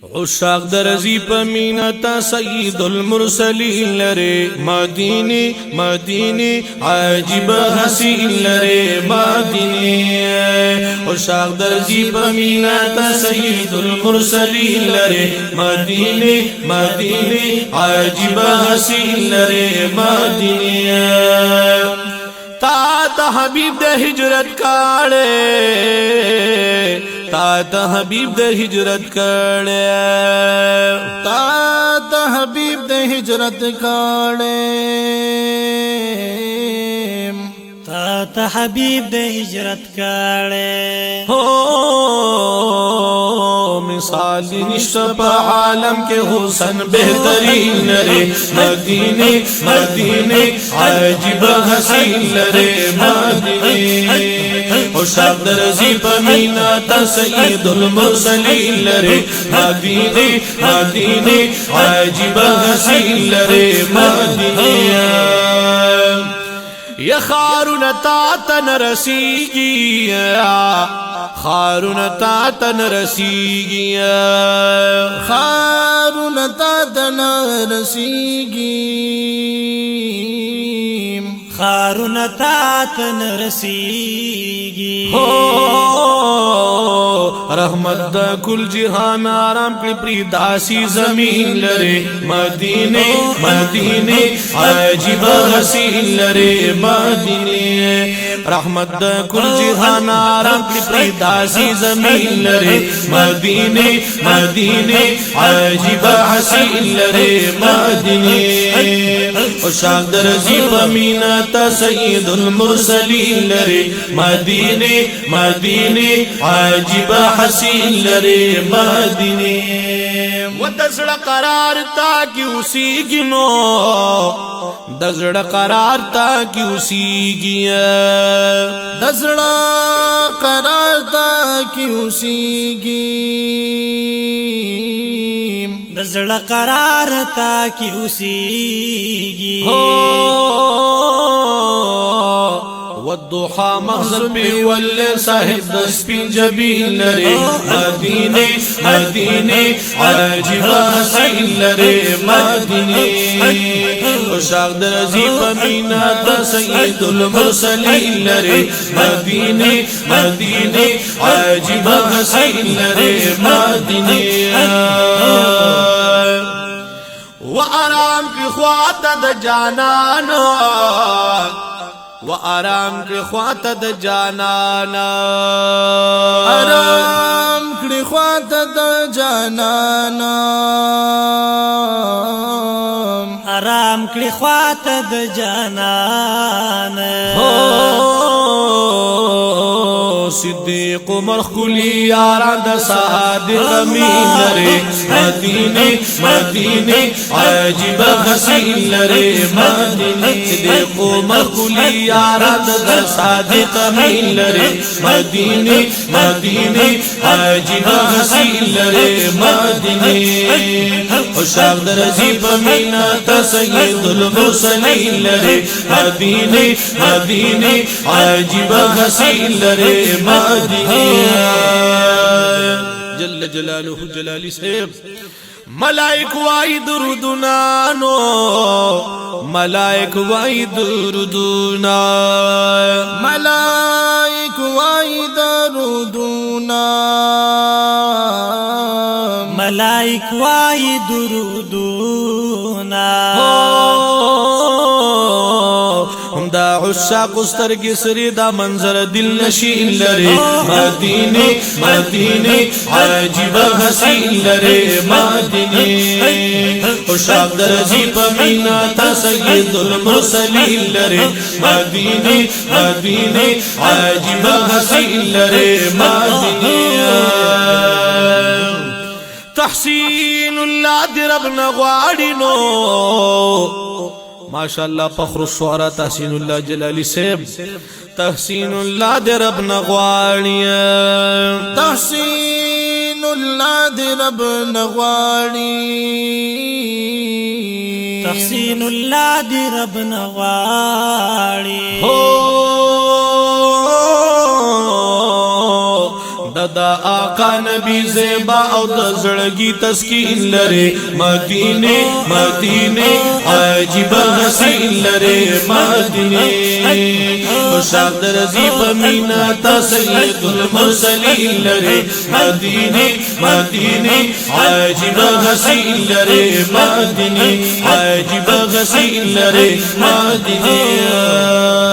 عشاق درزی پا مینا تا سید المرسلین لرے مدینی مدینی عجیب حسین لرے مدینی عشاق درزی پا مینا تا سید المرسلین لرے مدینی مدینی عجیب حسین لرے مدینی تا حبیب دے ہجرت کاڑے تا حبیب دے ہجرت کاڑے تا حبیب دے ہجرت کاڑے تا حبیب دے ہجرت کاڑے ہو مثالی نشتا پا عالم کے حسن بہترین لرے مدینے مدینے عجیب حسین لرے مدینے عشاق درزی پا مینا تا سید المرسلین لرے مدینے مدینے عجیب حسین لرے مدینے یا خارون تاتن رسیگی خارون تاتن رسیگی خارون تاتن رسیگی خارون تاتن رسیگی رحمت دا کل جہان آرام کلی پری داسی زمین لرے مدینے مدینے عجیب حسین لرے مدینے رحمت دا کل جہان آرام کلی پری داسی زمین لرے مدینے مدینے عجیب حسین لرے مدینے عشاق درزی پا مینا تا سید المرسلین لرے مدینے مدینے عجیب حسین لرے مدینے و دزڑ قرار تا کی اسی گنو دزڑ قرار تا کی اسی گیا دزڑ قرار تا کی اسی گی دزڑ قرار تا کی اسی گی والضحى مغزر بي والليل صاحب دسبين جبين لري مدينة مدينة عجيب حسين لري مدينة عشاق درزي بمينا تا سيد المرسلين لري مدينة مدينة عجيب حسين لري مدينة وآرام في خواتا دا جانانا وآرام کړي خواته د جانانا آرام کړي خواته د جانانا آرام کړي خواته د جانانا صدیق عمر خلی یاران دا صادق امین لرے مدینے مدینے عجیب حسین لرے مدینے صدیق عمر خلی یاران دا صادق امین لرے مدینے مدینے عجیب حسین لرے مدینے عشاق درزی بمینا تا سید المرسلین لرے مدینے مدینے عجیب حسین لرے جل جلالہ جلالی صاحب ملائک وائی درودنانو ملائک وائی درودنا ملائک وائی درودنا ملائک وائی درودنا دا عشاق استرگی سری دا منظر دل نشین لرے مدینے مدینے عجیب حسین لرے مدینے عشاق درزی پا مینا تا سید المرسلین لرے مدینے مدینے عجیب حسین لرے مدینے تحسین اللہ دی رب نغواڑی نو ماشاءاللہ فخر الشعراء تحسین اللہ جلالی صاحب تحسین اللہ دے رب نغواڑی تحسین اللہ دے رب نغواڑی تحسین اللہ دے رب نغواڑی د دا آقا نبی زیبا او دا زړګي تسکین لري مدینه مدینه عجیب حسین لري مدینه خوشحال درځي په مینا تا سید المرسلین لري مدینه مدینه عجیب حسین لري مدینه عجیب حسین لري مدینه